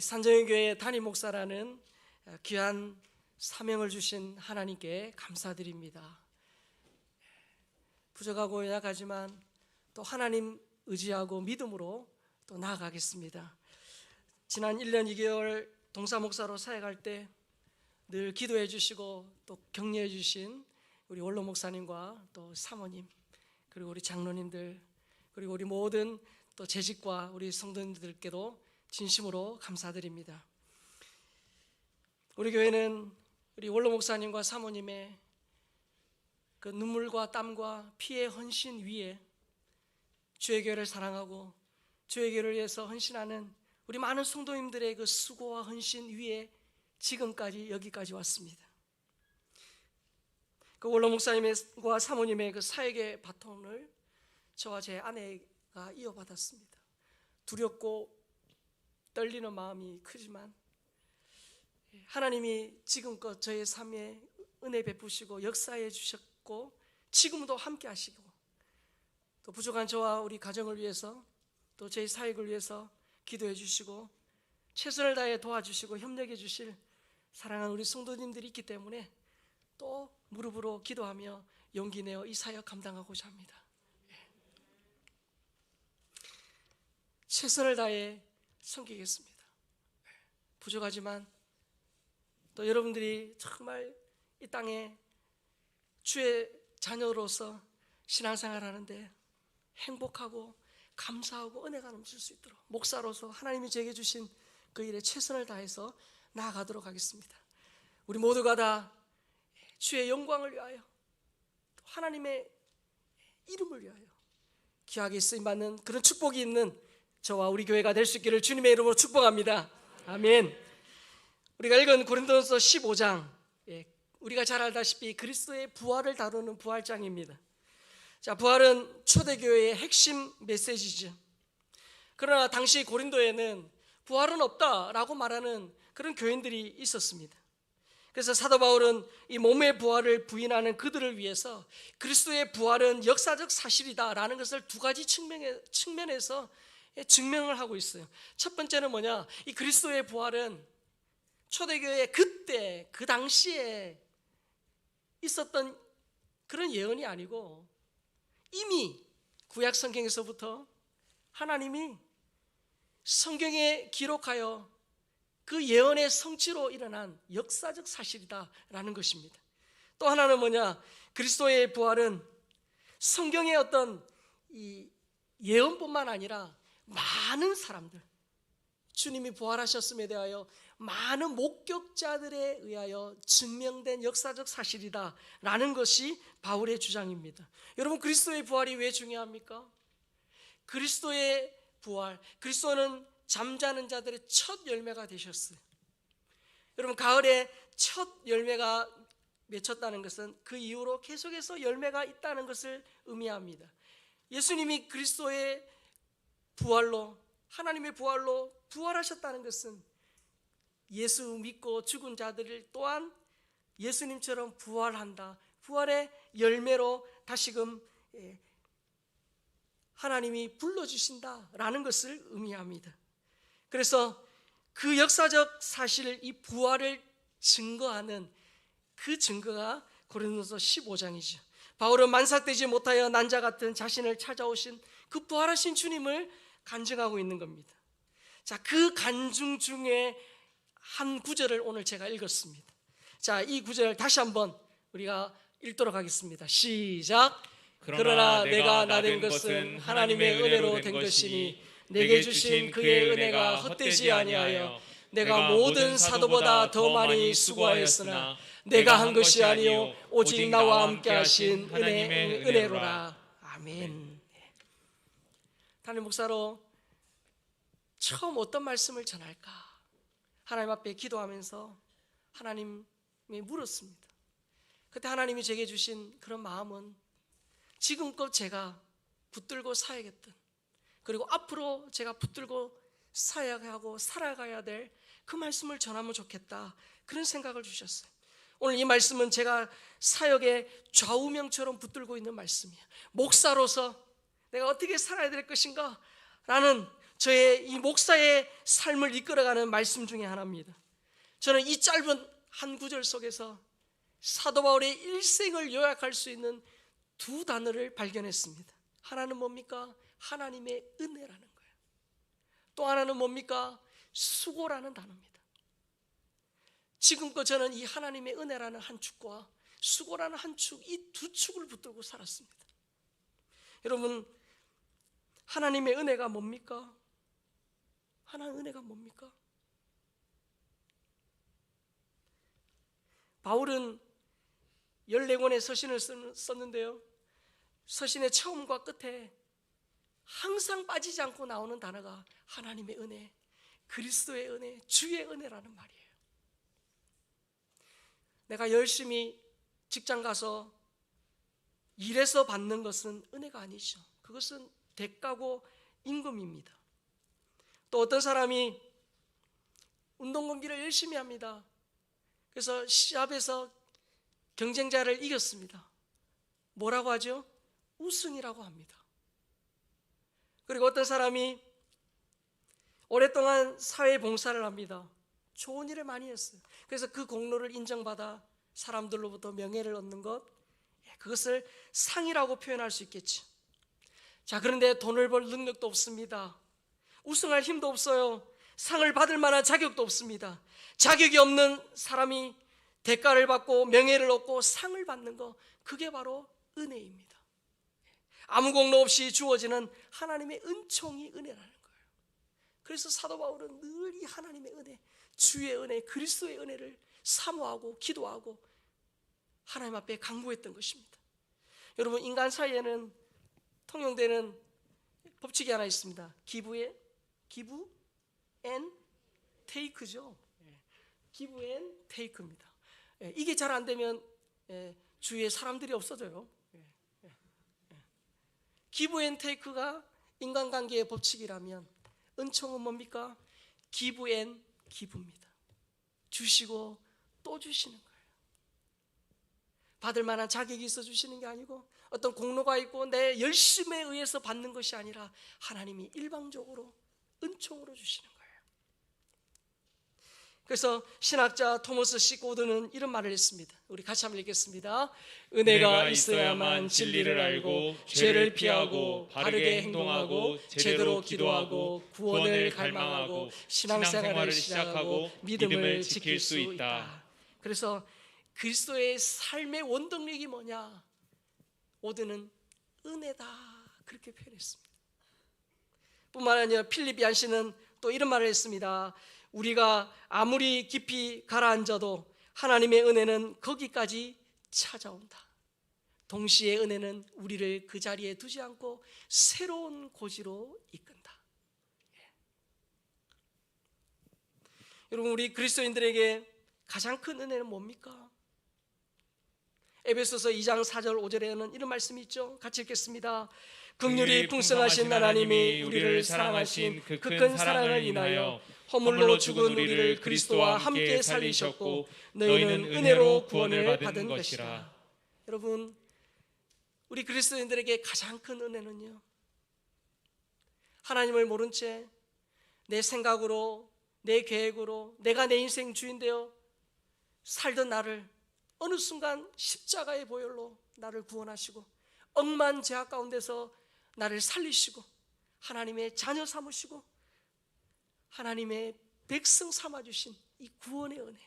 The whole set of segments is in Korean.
산정교회 담임 목사라는 귀한 사명을 주신 하나님께 감사드립니다. 부족하고 연약하지만 또 하나님 의지하고 믿음으로 또 나아가겠습니다. 지난 1년 2개월 동사 목사로 사역할 때 늘 기도해 주시고 또 격려해 주신 우리 원로 목사님과 또 사모님, 그리고 우리 장로님들, 그리고 우리 모든 또 재직과 우리 성도님들께도 진심으로 감사드립니다. 우리 교회는 우리 원로 목사님과 사모님의 그 눈물과 땀과 피의 헌신 위에 주의 교회를 사랑하고 주의 교회를 위해서 헌신하는 우리 많은 성도님들의 그 수고와 헌신 위에 지금까지 여기까지 왔습니다. 그 원로 목사님과 사모님의 그 사역의 바톤을 저와 제 아내가 이어받았습니다. 두렵고 떨리는 마음이 크지만 하나님이 지금껏 저의 삶에 은혜 베푸시고 역사해 주셨고 지금도 함께 하시고 또 부족한 저와 우리 가정을 위해서 또 저희 사역을 위해서 기도해 주시고 최선을 다해 도와주시고 협력해 주실 사랑하는 우리 성도님들이 있기 때문에 또 무릎으로 기도하며 용기 내어 이 사역 감당하고자 합니다. 최선을 다해 섬기겠습니다. 부족하지만 또 여러분들이 정말 이 땅에 주의 자녀로서 신앙생활 하는데 행복하고 감사하고 은혜가 넘칠 수 있도록 목사로서 하나님이 제게 주신 그 일에 최선을 다해서 나아가도록 하겠습니다. 우리 모두가 다 주의 영광을 위하여 하나님의 이름을 위하여 귀하게 쓰임받는 그런 축복이 있는 저와 우리 교회가 될 수 있기를 주님의 이름으로 축복합니다. 아멘. 우리가 읽은 고린도전서 15장, 우리가 잘 알다시피 그리스도의 부활을 다루는 부활장입니다. 자, 부활은 초대교회의 핵심 메시지죠. 그러나 당시 고린도에는 부활은 없다라고 말하는 그런 교인들이 있었습니다. 그래서 사도 바울은 이 몸의 부활을 부인하는 그들을 위해서 그리스도의 부활은 역사적 사실이다라는 것을 두 가지 측면에서 증명을 하고 있어요. 첫 번째는 뭐냐? 이 그리스도의 부활은 초대교회 그때 그 당시에 있었던 그런 예언이 아니고 이미 구약 성경에서부터 하나님이 성경에 기록하여 그 예언의 성취로 일어난 역사적 사실이다라는 것입니다. 또 하나는 뭐냐? 그리스도의 부활은 성경의 어떤 이 예언뿐만 아니라 많은 사람들, 주님이 부활하셨음에 대하여 많은 목격자들에 의하여 증명된 역사적 사실이다라는 것이 바울의 주장입니다. 여러분, 그리스도의 부활이 왜 중요합니까? 그리스도의 부활, 그리스도는 잠자는 자들의 첫 열매가 되셨어요. 여러분, 가을에 첫 열매가 맺혔다는 것은 그 이후로 계속해서 열매가 있다는 것을 의미합니다. 예수님이 그리스도의 부활로, 하나님의 부활로 부활하셨다는 것은 예수 믿고 죽은 자들을 또한 예수님처럼 부활한다, 부활의 열매로 다시금 하나님이 불러주신다라는 것을 의미합니다. 그래서 그 역사적 사실, 이 부활을 증거하는 그 증거가 고린도서 15장이죠. 바울은 만삭되지 못하여 난자 같은 자신을 찾아오신 그 부활하신 주님을 간증하고 있는 겁니다. 자, 그 간증 중에 한 구절을 오늘 제가 읽었습니다. 자, 이 구절 다시 한번 우리가 읽도록 하겠습니다. 시작. 그러나 내가 나된 것은 하나님의 은혜로 된 것이니 내게 주신 그의 은혜가 헛되지 아니하여 내가 모든 사도보다 더 많이 수고하였으나 내가 한 것이 아니요 오직 나와 함께 하신 하나님의 은혜로라. 아멘. 담임 목사로 처음 어떤 말씀을 전할까 하나님 앞에 기도하면서 하나님이 물었습니다. 그때 하나님이 제게 주신 그런 마음은 지금껏 제가 붙들고 사야겠던, 그리고 앞으로 제가 붙들고 사역하고 살아가야 될 그 말씀을 전하면 좋겠다, 그런 생각을 주셨어요. 오늘 이 말씀은 제가 사역의 좌우명처럼 붙들고 있는 말씀이에요. 목사로서 내가 어떻게 살아야 될 것인가 라는 저의 이 목사의 삶을 이끌어가는 말씀 중에 하나입니다. 저는 이 짧은 한 구절 속에서 사도 바울의 일생을 요약할 수 있는 두 단어를 발견했습니다. 하나는 뭡니까? 하나님의 은혜라는 거예요. 또 하나는 뭡니까? 수고라는 단어입니다. 지금껏 저는 이 하나님의 은혜라는 한 축과 수고라는 한 축, 이 두 축을 붙들고 살았습니다. 여러분, 하나님의 은혜가 뭡니까? 하나님의 은혜가 뭡니까? 바울은 14권의 서신을 썼는데요, 서신의 처음과 끝에 항상 빠지지 않고 나오는 단어가 하나님의 은혜, 그리스도의 은혜, 주의 은혜라는 말이에요. 내가 열심히 직장 가서 일해서 받는 것은 은혜가 아니죠. 그것은 대가고 임금입니다. 또 어떤 사람이 운동 경기를 열심히 합니다. 그래서 시합에서 경쟁자를 이겼습니다. 뭐라고 하죠? 우승이라고 합니다. 그리고 어떤 사람이 오랫동안 사회 봉사를 합니다. 좋은 일을 많이 했어요. 그래서 그 공로를 인정받아 사람들로부터 명예를 얻는 것, 그것을 상이라고 표현할 수 있겠죠. 자, 그런데 돈을 벌 능력도 없습니다. 우승할 힘도 없어요. 상을 받을 만한 자격도 없습니다. 자격이 없는 사람이 대가를 받고 명예를 얻고 상을 받는 것, 그게 바로 은혜입니다. 아무 공로 없이 주어지는 하나님의 은총이 은혜라는 거예요. 그래서 사도 바울은 늘 이 하나님의 은혜, 주의 은혜, 그리스도의 은혜를 사모하고 기도하고 하나님 앞에 간구했던 것입니다. 여러분, 인간 사이에는 통용되는 법칙이 하나 있습니다. 기브 앤 테이크죠. 기브 앤 테이크입니다. 이게 잘 안 되면 주위에 사람들이 없어져요. 기브 앤 테이크가 인간관계의 법칙이라면 은총은 뭡니까? 기브 앤 기브입니다. 주시고 또 주시는 거예요. 받을 만한 자격이 있어 주시는 게 아니고 어떤 공로가 있고 내 열심에 의해서 받는 것이 아니라 하나님이 일방적으로 은총으로 주시는 거예요. 그래서 신학자 토머스 C 고든은 이런 말을 했습니다. 우리 같이 한번 읽겠습니다. 은혜가 있어야만 진리를 알고 죄를 피하고 바르게 행동하고 제대로 기도하고 구원을 갈망하고 신앙생활을 시작하고 믿음을 지킬 수 있다. 그래서 그리스도의 삶의 원동력이 뭐냐? 오드는 은혜다, 그렇게 표현했습니다. 뿐만 아니라 필립 얀시는 또 이런 말을 했습니다. 우리가 아무리 깊이 가라앉아도 하나님의 은혜는 거기까지 찾아온다. 동시에 은혜는 우리를 그 자리에 두지 않고 새로운 고지로 이끈다. 여러분, 우리 그리스도인들에게 가장 큰 은혜는 뭡니까? 에베소서 2장 4절 5절에는 이런 말씀이 있죠. 같이 읽겠습니다. 긍휼이 풍성하신 하나님이 우리를 사랑하신 그 큰 사랑을 인하여 허물로 죽은 우리를 그리스도와 함께 살리셨고 너희는 은혜로 구원을 받은 것이라. 여러분, 우리 그리스도인들에게 가장 큰 은혜는요, 하나님을 모른 채 내 생각으로 내 계획으로 내가 내 인생 주인되어 살던 나를 어느 순간 십자가의 보혈로 나를 구원하시고 억만 죄악 가운데서 나를 살리시고 하나님의 자녀 삼으시고 하나님의 백성 삼아주신 이 구원의 은혜,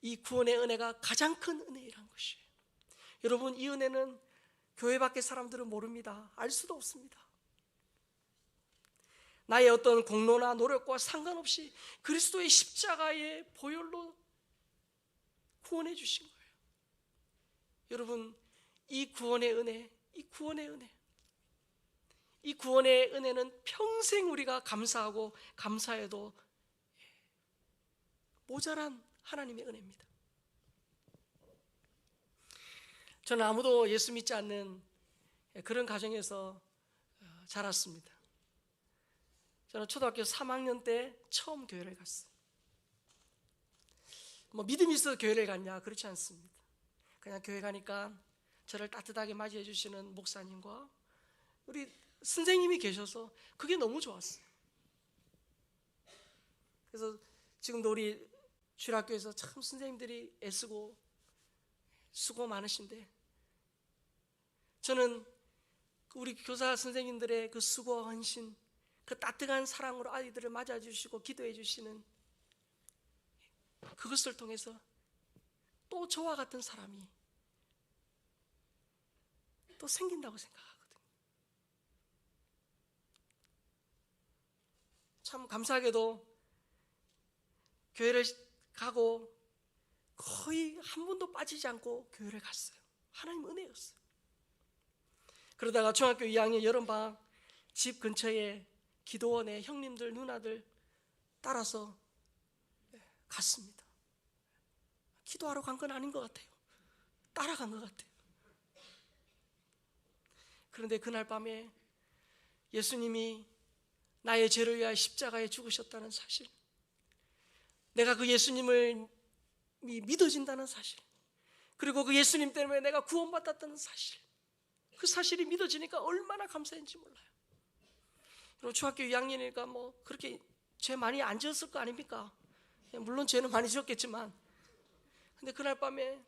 이 구원의 은혜가 가장 큰 은혜이란 것이에요. 여러분, 이 은혜는 교회 밖의 사람들은 모릅니다. 알 수도 없습니다. 나의 어떤 공로나 노력과 상관없이 그리스도의 십자가의 보혈로 구원해 주신 거예요. 여러분, 이 구원의 은혜, 이 구원의 은혜는 평생 우리가 감사하고 감사해도 모자란 하나님의 은혜입니다. 저는 아무도 예수 믿지 않는 그런 가정에서 자랐습니다. 저는 초등학교 3학년 때 처음 교회를 갔어요. 믿음이 있어서 교회를 갔냐? 그렇지 않습니다. 그냥 교회 가니까 저를 따뜻하게 맞이해 주시는 목사님과 우리 선생님이 계셔서 그게 너무 좋았어요. 그래서 지금도 우리 주일학교에서 참 선생님들이 애쓰고 수고 많으신데, 저는 우리 교사 선생님들의 그 수고 헌신, 그 따뜻한 사랑으로 아이들을 맞아주시고 기도해 주시는 그것을 통해서 또 저와 같은 사람이 또 생긴다고 생각하거든요. 참 감사하게도 교회를 가고 거의 한 번도 빠지지 않고 교회를 갔어요. 하나님 은혜였어요. 그러다가 중학교 2학년 여름방학 집 근처에 기도원에 형님들 누나들 따라서 갔습니다. 기도하러 간 건 아닌 것 같아요. 따라간 것 같아요. 그런데 그날 밤에 예수님이 나의 죄를 위하여 십자가에 죽으셨다는 사실, 내가 그 예수님을 믿어진다는 사실, 그리고 그 예수님 때문에 내가 구원받았다는 사실, 그 사실이 믿어지니까 얼마나 감사했는지 몰라요. 그리고 중학교 2학년이니까 뭐 그렇게 죄 많이 안 지었을 거 아닙니까? 물론 죄는 많이 지었겠지만, 근데 그날 밤에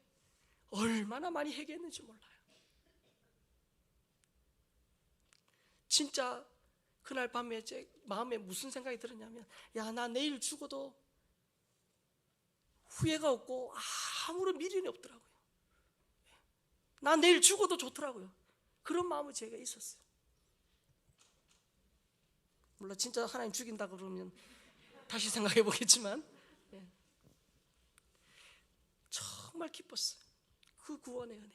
얼마나 많이 회개했는지 몰라요. 진짜 그날 밤에 제 마음에 무슨 생각이 들었냐면, 야, 나 내일 죽어도 후회가 없고 아무런 미련이 없더라고요. 나 내일 죽어도 좋더라고요. 그런 마음이 제가 있었어요. 물론 진짜 하나님 죽인다 그러면 다시 생각해 보겠지만, 정말 기뻤어요. 그 구원의 은혜.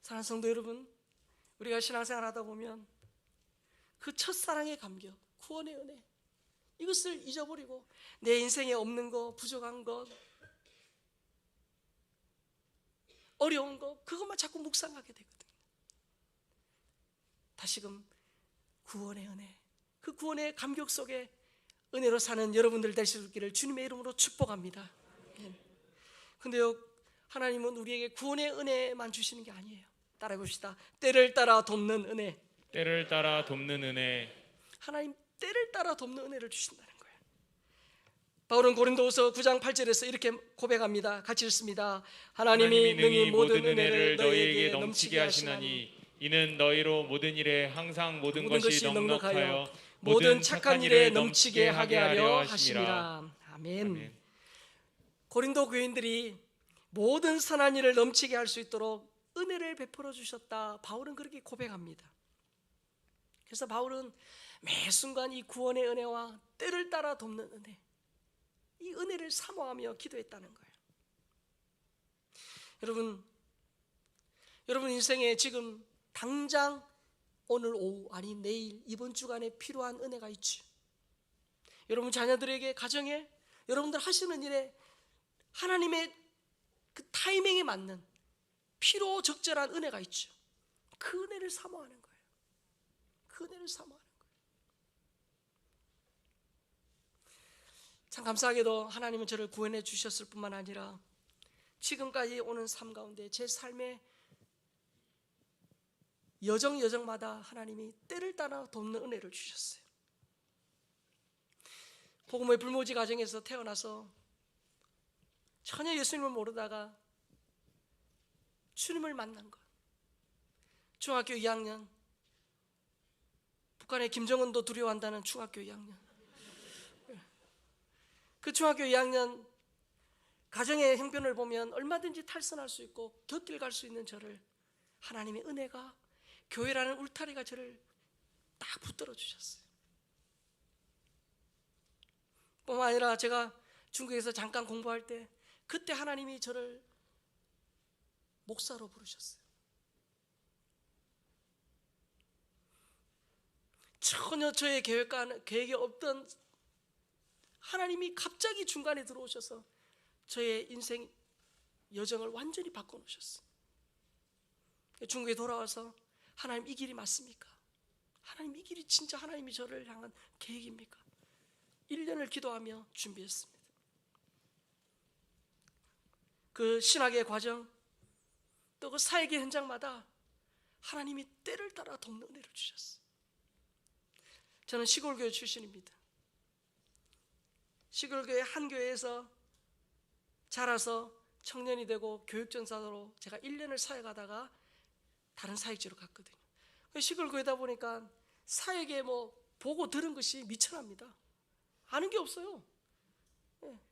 사랑하는 성도 여러분, 우리가 신앙생활 하다 보면 그 첫사랑의 감격, 구원의 은혜, 이것을 잊어버리고 내 인생에 없는 것, 부족한 것, 어려운 것, 그것만 자꾸 묵상하게 되거든요. 다시금 구원의 은혜, 그 구원의 감격 속에 은혜로 사는 여러분들 될 수 있기를 주님의 이름으로 축복합니다. 근데요, 하나님은 우리에게 구원의 은혜만 주시는 게 아니에요. 따라해 봅시다. 때를 따라 돕는 은혜. 때를 따라 돕는 은혜. 하나님 때를 따라 돕는 은혜를 주신다는 거예요. 바울은 고린도후서 9장 8절에서 이렇게 고백합니다. 같이 읽습니다. 하나님이 능히 모든 은혜를 너희에게 넘치게 하시나니 이는 너희로 모든 일에 항상 모든 것이 넉넉하여 모든 착한 일에 넘치게 하게 하려 하심이라. 아멘. 아멘. 고린도 교인들이 모든 선한 일을 넘치게 할 수 있도록 은혜를 베풀어 주셨다. 바울은 그렇게 고백합니다. 그래서 바울은 매 순간 이 구원의 은혜와 때를 따라 돕는 은혜, 이 은혜를 사모하며 기도했다는 거예요. 여러분 인생에 지금 당장 오늘 오후, 아니 내일, 이번 주간에 필요한 은혜가 있죠. 여러분 자녀들에게, 가정에, 여러분들 하시는 일에 하나님의 그 타이밍에 맞는 필요 적절한 은혜가 있죠. 그 은혜를 사모하는 거예요. 그 은혜를 사모하는 거예요. 참 감사하게도 하나님은 저를 구원해 주셨을 뿐만 아니라 지금까지 오는 삶 가운데 제 삶의 여정마다 하나님이 때를 따라 돕는 은혜를 주셨어요. 복음의 불모지 가정에서 태어나서 전혀 예수님을 모르다가 주님을 만난 것. 중학교 2학년, 북한의 김정은도 두려워한다는 중학교 2학년. 그 중학교 2학년 가정의 형편을 보면 얼마든지 탈선할 수 있고 곁길 갈 수 있는 저를 하나님의 은혜가, 교회라는 울타리가 저를 딱 붙들어 주셨어요. 뿐만 아니라 제가 중국에서 잠깐 공부할 때 그때 하나님이 저를 목사로 부르셨어요. 전혀 저의 계획이 없던 하나님이 갑자기 중간에 들어오셔서 저의 인생 여정을 완전히 바꿔놓으셨어요. 중국에 돌아와서 하나님 이 길이 맞습니까? 하나님 이 길이 진짜 하나님이 저를 향한 계획입니까? 1년을 기도하며 준비했습니다. 그 신학의 과정, 또 그 사역의 현장마다 하나님이 때를 따라 돕는 은혜를 주셨어요. 저는 시골교회 출신입니다. 시골교회 한 교회에서 자라서 청년이 되고 교육전사로 제가 1년을 사역하다가 다른 사역지로 갔거든요. 시골교회다 보니까 사역에 뭐 보고 들은 것이 미천합니다. 아는 게 없어요.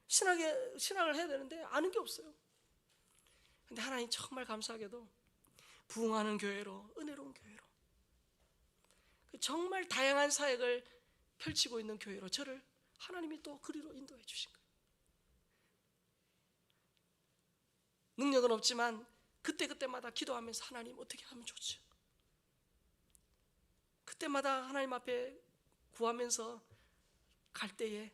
신학을 해야 되는데 아는 게 없어요. 근데 하나님 정말 감사하게도 부흥하는 교회로, 은혜로운 교회로, 정말 다양한 사역을 펼치고 있는 교회로 저를 하나님이 또 그리로 인도해 주신 거예요. 능력은 없지만 그때마다 기도하면서 하나님 어떻게 하면 좋죠? 그때마다 하나님 앞에 구하면서 갈 때에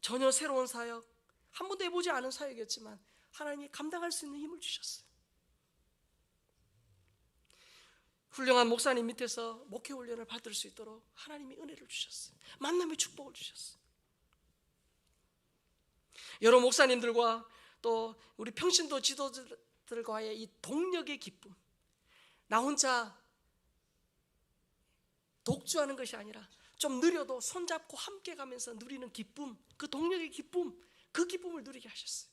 전혀 새로운 사역, 한 번도 해보지 않은 사역이었지만 하나님이 감당할 수 있는 힘을 주셨어요. 훌륭한 목사님 밑에서 목회 훈련을 받을 수 있도록 하나님이 은혜를 주셨어요. 만남의 축복을 주셨어요. 여러 목사님들과 또 우리 평신도 지도자들과의 이 동력의 기쁨, 나 혼자 독주하는 것이 아니라 좀 느려도 손잡고 함께 가면서 누리는 기쁨, 그 동력의 기쁨, 그 기쁨을 누리게 하셨어요.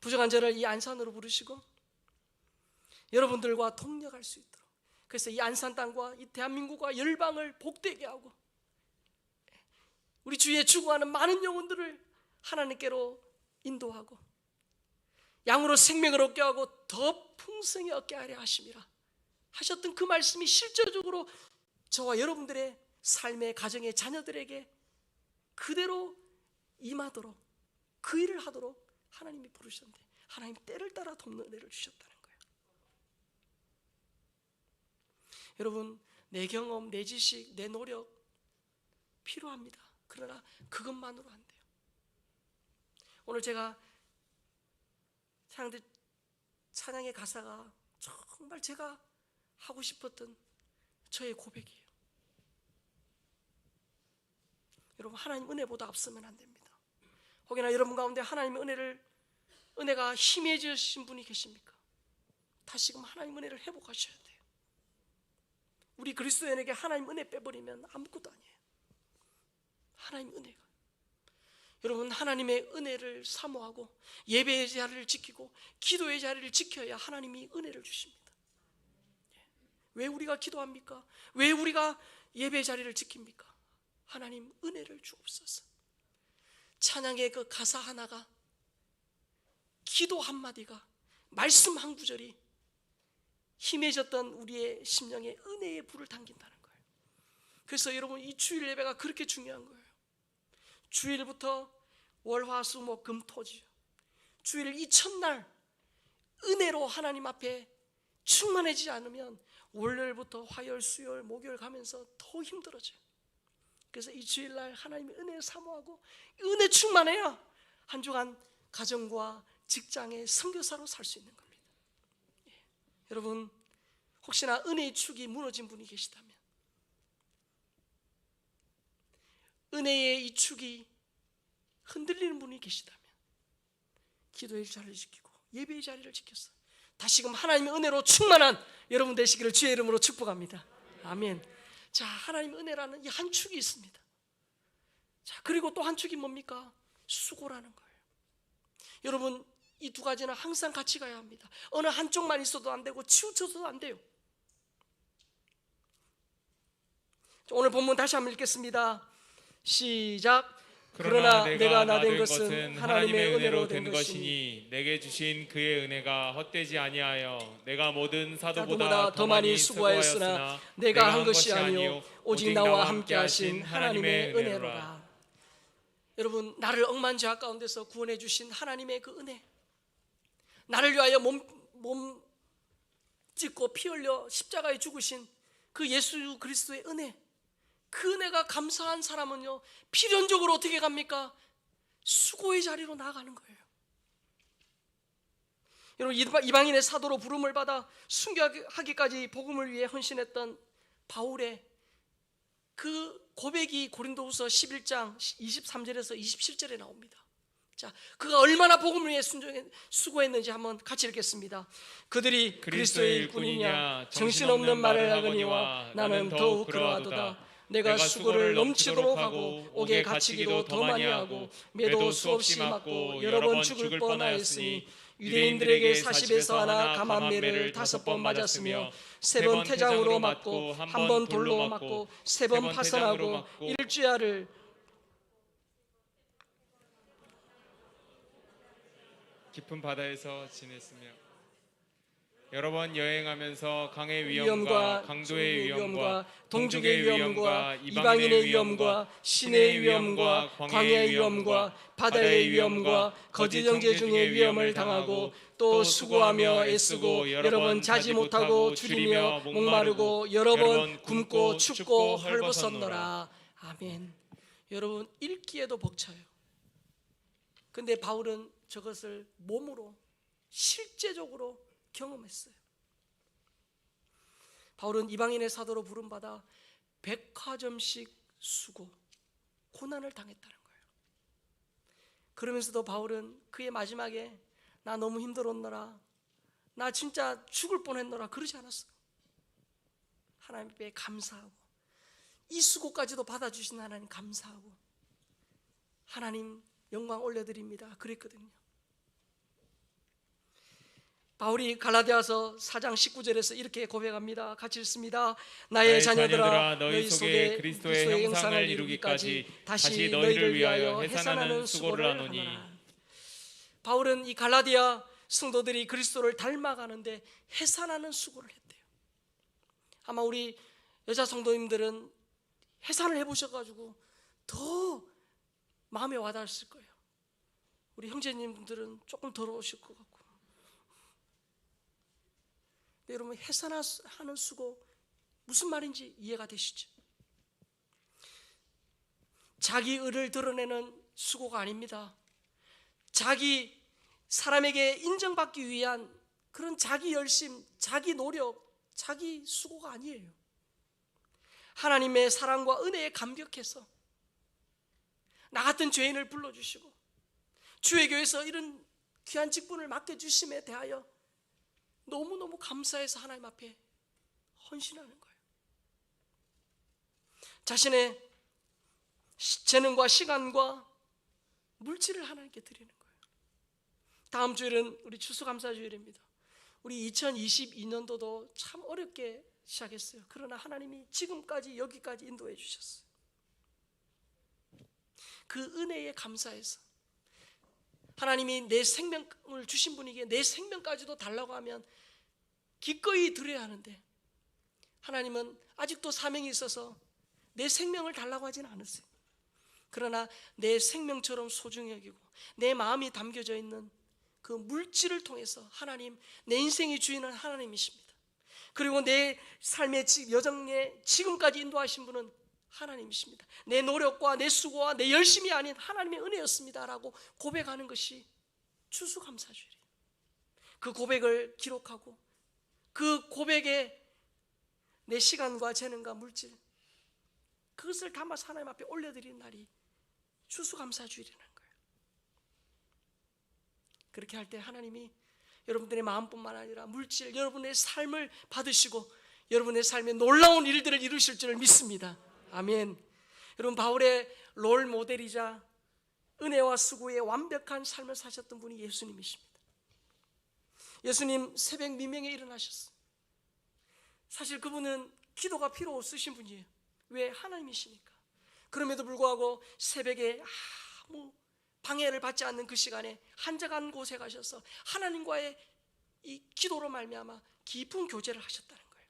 부정한 저를 이 안산으로 부르시고 여러분들과 동력할 수 있도록, 그래서 이 안산 땅과 이 대한민국과 열방을 복되게 하고 우리 주위에 죽어가는 많은 영혼들을 하나님께로 인도하고 양으로 생명을 얻게 하고 더 풍성히 얻게 하려 하심이라 하셨던 그 말씀이 실제적으로 저와 여러분들의 삶의 가정의 자녀들에게 그대로 임하도록, 그 일을 하도록 하나님이 부르셨는데 하나님 때를 따라 돕는 은혜를 주셨다는 거예요. 여러분, 내 경험, 내 지식, 내 노력 필요합니다. 그러나 그것만으로 안 돼요. 오늘 제가 찬양의 가사가 정말 제가 하고 싶었던 저의 고백이에요. 여러분, 하나님 은혜보다 앞서면 안 됩니다. 혹여나 여러분 가운데 하나님의 은혜가 희미해지신 분이 계십니까? 다시금 하나님 은혜를 회복하셔야 돼요. 우리 그리스도인에게 하나님 은혜 빼버리면 아무것도 아니에요. 하나님 은혜가, 여러분, 하나님의 은혜를 사모하고 예배의 자리를 지키고 기도의 자리를 지켜야 하나님이 은혜를 주십니다. 왜 우리가 기도합니까? 왜 우리가 예배의 자리를 지킵니까? 하나님 은혜를 주옵소서. 찬양의 그 가사 하나가, 기도 한마디가, 말씀 한 구절이 힘해졌던 우리의 심령에 은혜의 불을 당긴다는 거예요. 그래서 여러분, 이 주일 예배가 그렇게 중요한 거예요. 주일부터 월, 화, 수, 목, 금, 토지요. 주일 이 첫날 은혜로 하나님 앞에 충만해지지 않으면 월요일부터 화요일, 수요일, 목요일 가면서 더 힘들어져요. 그래서 이 주일날 하나님의 은혜를 사모하고 은혜 충만해야 한 주간 가정과 직장의 선교사로 살 수 있는 겁니다. 여러분, 혹시나 은혜의 축이 무너진 분이 계시다면, 은혜의 이 축이 흔들리는 분이 계시다면 기도의 자리를 지키고 예배의 자리를 지켜서 다시금 하나님의 은혜로 충만한 여러분 되시기를 주의 이름으로 축복합니다. 아멘. 자, 하나님의 은혜라는 이 한 축이 있습니다. 자, 그리고 또 한 축이 뭡니까? 수고라는 거예요. 여러분, 이 두 가지는 항상 같이 가야 합니다. 어느 한쪽만 있어도 안 되고 치우쳐서도 안 돼요. 오늘 본문 다시 한번 읽겠습니다. 시작. 그러나 내가 나 된 것은 하나님의 은혜로 된 것이니 내게 주신 그의 은혜가 헛되지 아니하여 내가 모든 사도보다 더 많이 수고하였으나 내가 한 것이 아니요 오직 나와 함께 하신 하나님의 은혜로라. 여러분, 나를 억만 죄악 가운데서 구원해 주신 하나님의 그 은혜, 나를 위하여 몸 찢고 피 흘려 십자가에 죽으신 그 예수 그리스도의 은혜, 그 은혜가 감사한 사람은요, 필연적으로 어떻게 갑니까? 수고의 자리로 나아가는 거예요. 여러분, 이방인의 사도로 부름을 받아 순교하기까지 복음을 위해 헌신했던 바울의 그 고백이 고린도후서 11장 23절에서 27절에 나옵니다. 자, 그가 얼마나 복음을 위해 수고했는지 한번 같이 읽겠습니다. 그들이 그리스도의 일꾼이냐 정신없는 말을 하거니와 나는 더욱 그러하도다. 내가 수고를 넘치도록 하고 옥에 갇히기도 더 많이 하고 매도 수없이 맞고 여러 번 죽을 뻔하였으니 유대인들에게 40에서 하나 감한매를 5번 맞았으며 3번 태장으로 맞고 1번 돌로 맞고 3번 파선하고 일주야를 깊은 바다에서 지냈으며 여러 번 여행하면서 강의 위험과 위험과 강도의 위험과 동족의 위험과 이방인의 위험과 신의 위험과 광야의 위험과 바다의 위험과 거짓 형제 중의 위험을 당하고 또 수고하며 애쓰고 여러 번 자지 못하고 줄이며 목마르고 여러 번 굶고 춥고 헐벗었노라. 아멘. 여러분 읽기에도 벅차요. 근데 바울은 저것을 몸으로 실제적으로 경험했어요. 바울은 이방인의 사도로 부름받아 백화점씩 수고, 고난을 당했다는 거예요. 그러면서도 바울은 그의 마지막에 나 너무 힘들었노라, 나 진짜 죽을 뻔했노라 그러지 않았어요. 하나님께 감사하고 이 수고까지도 받아주신 하나님 감사하고 하나님 영광 올려드립니다 그랬거든요. 바울이 갈라디아서 4장 19절에서 이렇게 고백합니다. 같이 읽습니다. 나의 자녀들아 너희 속에 그리스도의 형상을 이루기까지 다시 너희를 위하여 해산하는 수고를 하노니. 바울은 이 갈라디아 성도들이 그리스도를 닮아가는데 해산하는 수고를 했대요. 아마 우리 여자 성도님들은 해산을 해보셔가지고 더 마음에 와닿았을 거예요. 우리 형제님들은 조금 더러우실 것 같고. 여러분 해산하는 수고 무슨 말인지 이해가 되시죠? 자기 의를 드러내는 수고가 아닙니다. 자기 사람에게 인정받기 위한 그런 자기 열심, 자기 노력, 자기 수고가 아니에요. 하나님의 사랑과 은혜에 감격해서 나 같은 죄인을 불러주시고 주의 교회에서 이런 귀한 직분을 맡겨주심에 대하여 너무너무 감사해서 하나님 앞에 헌신하는 거예요. 자신의 재능과 시간과 물질을 하나님께 드리는 거예요. 다음 주일은 우리 추수감사주일입니다. 우리 2022년도도 참 어렵게 시작했어요. 그러나 하나님이 지금까지 여기까지 인도해 주셨어요. 그 은혜에 감사해서 하나님이 내 생명을 주신 분에게 내 생명까지도 달라고 하면 기꺼이 드려야 하는데 하나님은 아직도 사명이 있어서 내 생명을 달라고 하지는 않으세요. 그러나 내 생명처럼 소중히 여기고 내 마음이 담겨져 있는 그 물질을 통해서 하나님, 내 인생의 주인은 하나님이십니다. 그리고 내 삶의 여정에 지금까지 인도하신 분은 하나님이십니다. 내 노력과 내 수고와 내 열심이 아닌 하나님의 은혜였습니다 라고 고백하는 것이 추수감사주일이에요. 그 고백을 기록하고 그 고백에 내 시간과 재능과 물질 그것을 담아서 하나님 앞에 올려드리는 날이 추수감사주일이라는 거예요. 그렇게 할 때 하나님이 여러분들의 마음뿐만 아니라 물질, 여러분의 삶을 받으시고 여러분의 삶에 놀라운 일들을 이루실 줄 믿습니다. 아멘. 여러분 바울의 롤 모델이자 은혜와 수고의 완벽한 삶을 사셨던 분이 예수님이십니다. 예수님 새벽 미명에 일어나셨어요. 사실 그분은 기도가 필요 없으신 분이에요. 왜? 하나님이시니까. 그럼에도 불구하고 새벽에 아무 방해를 받지 않는 그 시간에 한적한 곳에 가셔서 하나님과의 이 기도로 말미암아 깊은 교제를 하셨다는 거예요.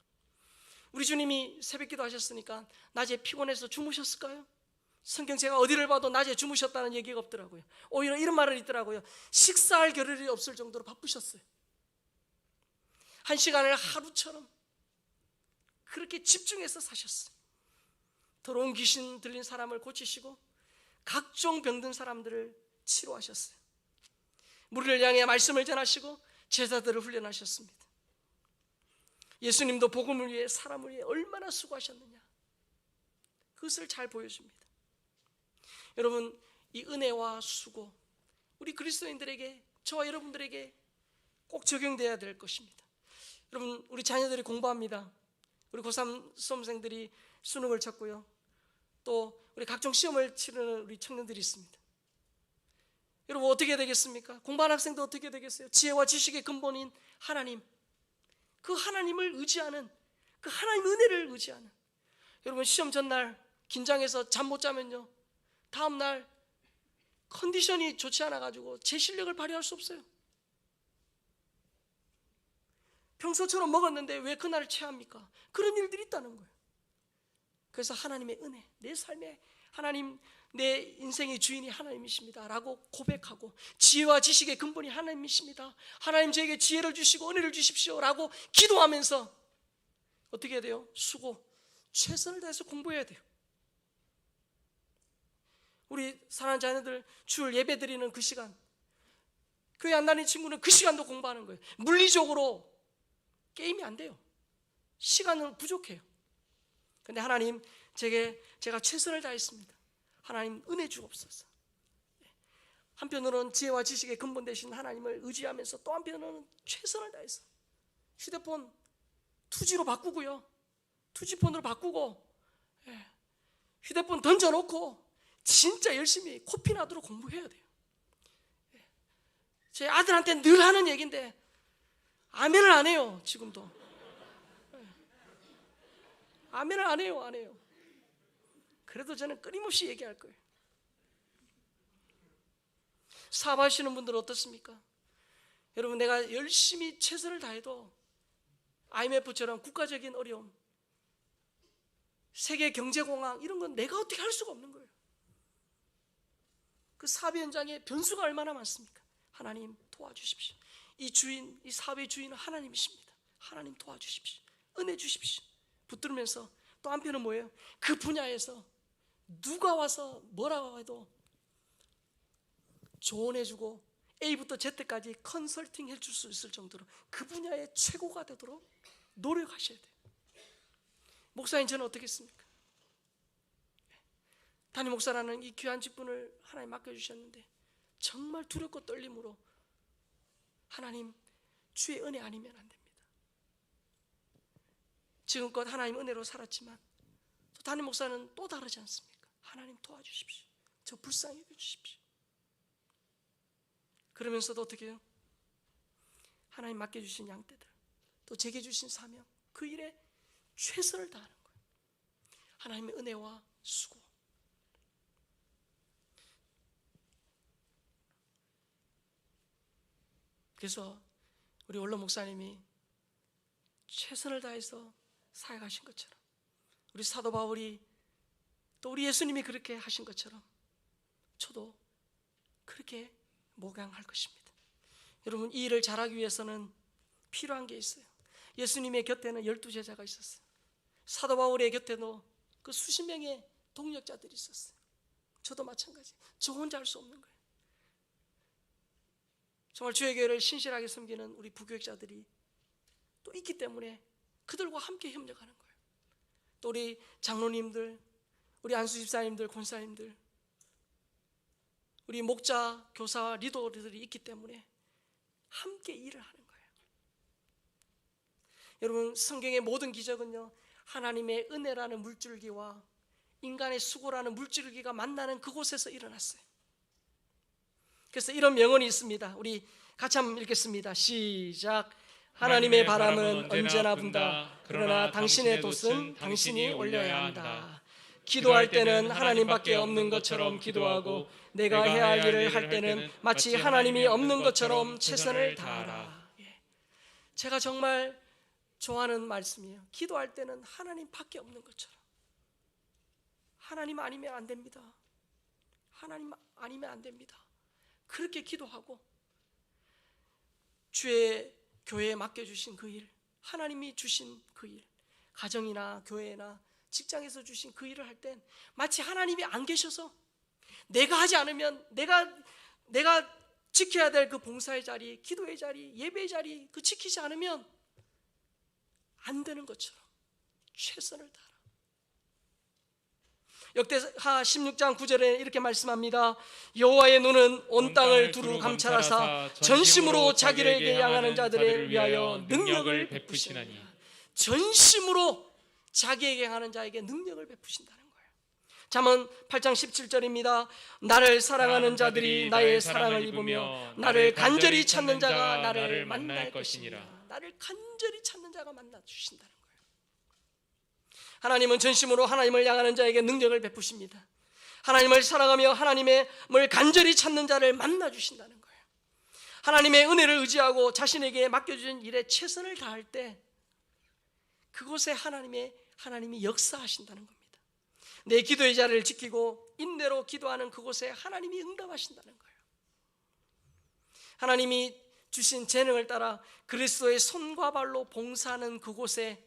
우리 주님이 새벽 기도하셨으니까 낮에 피곤해서 주무셨을까요? 성경 제가 어디를 봐도 낮에 주무셨다는 얘기가 없더라고요. 오히려 이런 말을 있더라고요. 식사할 겨를이 없을 정도로 바쁘셨어요. 한 시간을 하루처럼 그렇게 집중해서 사셨어요. 더러운 귀신 들린 사람을 고치시고 각종 병든 사람들을 치료하셨어요. 무리를 향해 말씀을 전하시고 제자들을 훈련하셨습니다. 예수님도 복음을 위해 사람을 위해 얼마나 수고하셨느냐 그것을 잘 보여줍니다. 여러분 이 은혜와 수고 우리 그리스도인들에게 저와 여러분들에게 꼭 적용돼야 될 것입니다. 여러분 우리 자녀들이 공부합니다. 우리 고3 수험생들이 수능을 쳤고요. 또 우리 각종 시험을 치르는 우리 청년들이 있습니다. 여러분 어떻게 되겠습니까? 공부하는 학생도 어떻게 되겠어요? 지혜와 지식의 근본인 하나님, 그 하나님을 의지하는, 그 하나님 은혜를 의지하는. 여러분 시험 전날 긴장해서 잠 못 자면요, 다음날 컨디션이 좋지 않아 가지고 제 실력을 발휘할 수 없어요. 평소처럼 먹었는데 왜 그날을 체합니까? 그런 일들이 있다는 거예요. 그래서 하나님의 은혜, 내 삶에 하나님, 내 인생의 주인이 하나님이십니다 라고 고백하고, 지혜와 지식의 근본이 하나님이십니다, 하나님 저에게 지혜를 주시고 은혜를 주십시오 라고 기도하면서 어떻게 해야 돼요? 수고, 최선을 다해서 공부해야 돼요. 우리 사랑하는 자녀들 주일 예배 드리는 그 시간, 교회 안 다니는 친구는 그 시간도 공부하는 거예요. 물리적으로 게임이 안 돼요. 시간은 부족해요. 근데 하나님, 제가 최선을 다했습니다, 하나님 은혜 주옵소서. 한편으로는 지혜와 지식의 근본 되신 하나님을 의지하면서, 또 한편으로는 최선을 다해서 휴대폰 2G로 바꾸고요, 2G폰으로 바꾸고, 휴대폰 던져놓고 진짜 열심히 코피 나도록 공부해야 돼요. 제 아들한테 늘 하는 얘기인데 아멘을 안 해요. 지금도 아멘을 안 해요. 그래도 저는 끊임없이 얘기할 거예요. 사업하시는 분들은 어떻습니까? 여러분, 내가 열심히 최선을 다해도 IMF처럼 국가적인 어려움, 세계 경제공황, 이런 건 내가 어떻게 할 수가 없는 거예요. 그 사업의 현장에 변수가 얼마나 많습니까? 하나님 도와주십시오. 이 주인, 이 사업의 주인은 하나님이십니다. 하나님 도와주십시오. 은혜 주십시오. 붙들면서, 또 한편은 뭐예요? 그 분야에서 누가 와서 뭐라고 해도 조언해주고 A부터 Z까지 컨설팅 해줄 수 있을 정도로 그 분야의 최고가 되도록 노력하셔야 돼요. 목사님, 저는 어떻게 했습니까? 담임 목사라는 이 귀한 직분을 하나님 맡겨주셨는데 정말 두렵고 떨림으로, 하나님 주의 은혜 아니면 안 됩니다. 지금껏 하나님 은혜로 살았지만 또 담임 목사는 또 다르지 않습니까? 하나님 도와주십시오. 저 불쌍히 여겨주십시오. 그러면서도 어떻게 해요? 하나님 맡겨주신 양떼들, 또 제게 주신 사명, 그 일에 최선을 다하는 거예요. 하나님의 은혜와 수고. 그래서 우리 원로 목사님이 최선을 다해서 사역하신 것처럼, 우리 사도 바울이, 또 우리 예수님이 그렇게 하신 것처럼 저도 그렇게 목양할 것입니다. 여러분, 이 일을 잘하기 위해서는 필요한 게 있어요. 예수님의 곁에는 12제자가 있었어요. 사도 바울의 곁에도 그 수십 명의 동력자들이 있었어요. 저도 마찬가지. 저 혼자 할 수 없는 거예요. 정말 주의 교회를 신실하게 섬기는 우리 부교육자들이 또 있기 때문에 그들과 함께 협력하는 거예요. 또 우리 장로님들, 우리 안수 집사님들, 권사님들, 우리 목자, 교사, 리더들이 있기 때문에 함께 일을 하는 거예요. 여러분, 성경의 모든 기적은요, 하나님의 은혜라는 물줄기와 인간의 수고라는 물줄기가 만나는 그곳에서 일어났어요. 그래서 이런 명언이 있습니다. 우리 같이 한번 읽겠습니다. 시작. 하나님의 바람은 언제나 분다. 그러나 당신의 돛은 당신이 올려야 한다. 기도할 때는 하나님밖에 없는 것처럼 기도하고, 내가 해야 할 일을 할 때는 마치 하나님이 없는 것처럼 최선을 다하라. 제가 정말 좋아하는 말씀이에요. 기도할 때는 하나님밖에 없는 것처럼. 하나님 아니면 안 됩니다. 하나님 아니면 안 됩니다. 그렇게 기도하고, 주의 교회에 맡겨주신 그 일, 하나님이 주신 그 일, 가정이나 교회나 직장에서 주신 그 일을 할 땐 마치 하나님이 안 계셔서, 내가 하지 않으면, 내가 지켜야 될 그 봉사의 자리, 기도의 자리, 예배의 자리, 그 지키지 않으면 안 되는 것처럼 최선을 다하라. 역대하 16장 9절에 이렇게 말씀합니다. 여호와의 눈은 온 땅을 두루 감찰하사 전심으로 자기에게 향하는 자들을 위하여 능력을 베푸시나니. 전심으로 자기에게 향하는 자에게 능력을 베푸신다는 거예요. 잠언 8장 17절입니다. 나를 사랑하는 자들이 나의 사랑을 입으며 나를 간절히 찾는 자가 나를 만날 것이니라. 나를 간절히 찾는 자가 만나 주신다는 거예요. 하나님은 전심으로 하나님을 향하는 자에게 능력을 베푸십니다. 하나님을 사랑하며 하나님을 간절히 찾는 자를 만나 주신다는 거예요. 하나님의 은혜를 의지하고 자신에게 맡겨주신 일에 최선을 다할 때 그곳에 하나님이 역사하신다는 겁니다. 내 기도의 자리를 지키고 인내로 기도하는 그곳에 하나님이 응답하신다는 거예요. 하나님이 주신 재능을 따라 그리스도의 손과 발로 봉사하는 그곳에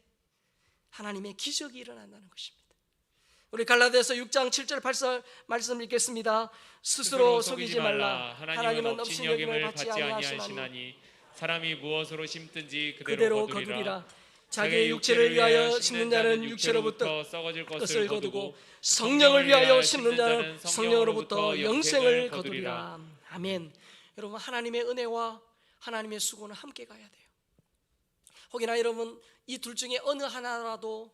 하나님의 기적이 일어난다는 것입니다. 우리 갈라디아서 6장 7절 8절 말씀 읽겠습니다. 스스로 속이지 말라. 하나님은 없인 여김을 받지 아니하시나니 사람이 무엇으로 심든지 그대로 거두리라. 자기의 육체를 위하여 심는 자는 육체로부터 썩어질 것을 거두고 성령을 위하여 심는 자는 성령으로부터 영생을 거두리라. 아멘. 여러분, 하나님의 은혜와 하나님의 수고는 함께 가야 돼요. 혹여나 여러분 이 둘 중에 어느 하나라도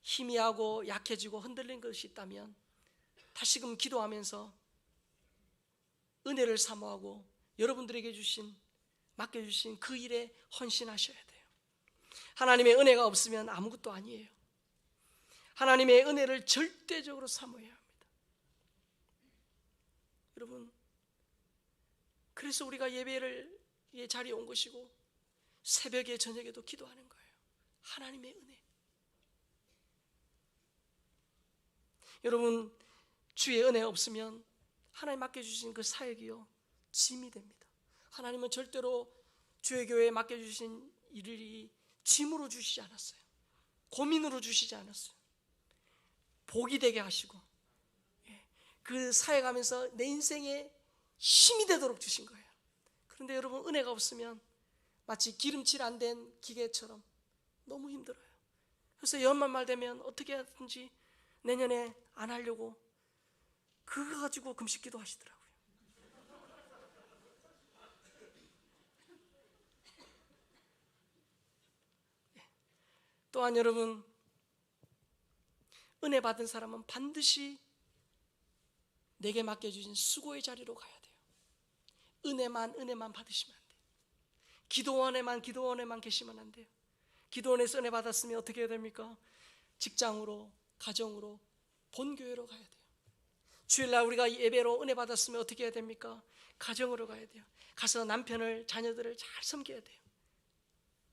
희미하고 약해지고 흔들린 것이 있다면 다시금 기도하면서 은혜를 사모하고 여러분들에게 맡겨주신 그 일에 헌신하셔야 돼요. 하나님의 은혜가 없으면 아무것도 아니에요. 하나님의 은혜를 절대적으로 사모해야 합니다. 여러분, 그래서 우리가 예배의 자리에 온 것이고 새벽에 저녁에도 기도하는 거예요. 하나님의 은혜. 여러분, 주의 은혜가 없으면 하나님 맡겨주신 그 사역이요 짐이 됩니다. 하나님은 절대로 주의 교회에 맡겨주신 일이 짐으로 주시지 않았어요. 고민으로 주시지 않았어요. 복이 되게 하시고 그 사역하면서 내 인생에 힘이 되도록 주신 거예요. 그런데 여러분, 은혜가 없으면 마치 기름칠 안 된 기계처럼 너무 힘들어요. 그래서 연말 되면 어떻게 하든지 내년에 안 하려고 그거 가지고 금식기도 하시더라고요. 또한 여러분, 은혜 받은 사람은 반드시 내게 맡겨주신 수고의 자리로 가야 돼요. 은혜만 받으시면 안 돼요. 기도원에만 계시면 안 돼요. 기도원에서 은혜 받았으면 어떻게 해야 됩니까? 직장으로, 가정으로, 본교회로 가야 돼요. 주일날 우리가 예배로 은혜 받았으면 어떻게 해야 됩니까? 가정으로 가야 돼요. 가서 남편을, 자녀들을 잘 섬겨야 돼요.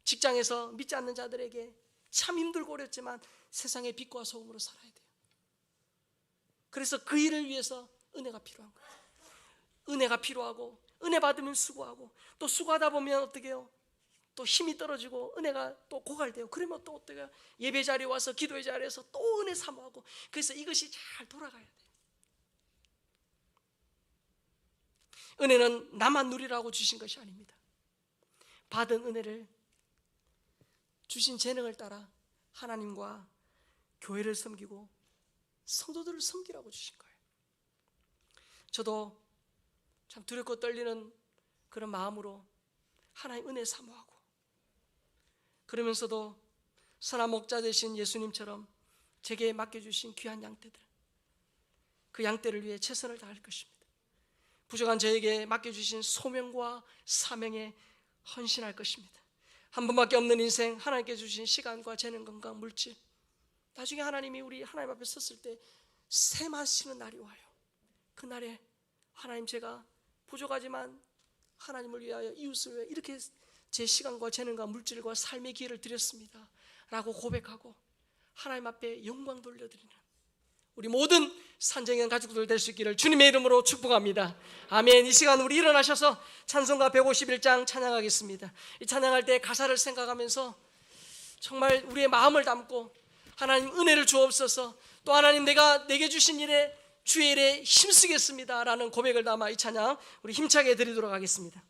직장에서 믿지 않는 자들에게 참 힘들고 어렵지만 세상의 빛과 소금으로 살아야 돼요. 그래서 그 일을 위해서 은혜가 필요한 거예요. 은혜가 필요하고 은혜 받으면 수고하고 또 수고하다 보면 어떻게 해요? 또 힘이 떨어지고 은혜가 또 고갈돼요. 그러면 또 어떻게 해요? 예배 자리에 와서 기도의 자리에서 또 은혜 사모하고 그래서 이것이 잘 돌아가야 돼요. 은혜는 나만 누리라고 주신 것이 아닙니다. 받은 은혜를 주신 재능을 따라 하나님과 교회를 섬기고 성도들을 섬기라고 주신 거예요. 저도 참 두렵고 떨리는 그런 마음으로 하나님 은혜 사모하고 그러면서도 선한 목자 되신 예수님처럼 제게 맡겨주신 귀한 양떼들, 그 양떼를 위해 최선을 다할 것입니다. 부족한 저에게 맡겨주신 소명과 사명에 헌신할 것입니다. 한 번밖에 없는 인생, 하나님께 주신 시간과 재능, 건강, 물질, 나중에 하나님이 우리 하나님 앞에 섰을 때 셈하시는 날이 와요. 그 날에 하나님, 제가 부족하지만 하나님을 위하여, 이웃을 위하여 이렇게 제 시간과 재능과 물질과 삶의 기회를 드렸습니다 라고 고백하고 하나님 앞에 영광 돌려드리는 우리 모든 산정현 가족들 될 수 있기를 주님의 이름으로 축복합니다. 아멘. 이 시간 우리 일어나셔서 찬송가 151장 찬양하겠습니다. 이 찬양할 때 가사를 생각하면서 정말 우리의 마음을 담고 하나님 은혜를 주옵소서, 또 하나님 내가 내게 주신 일에 주의 일에 힘쓰겠습니다 라는 고백을 담아 이 찬양 우리 힘차게 드리도록 하겠습니다.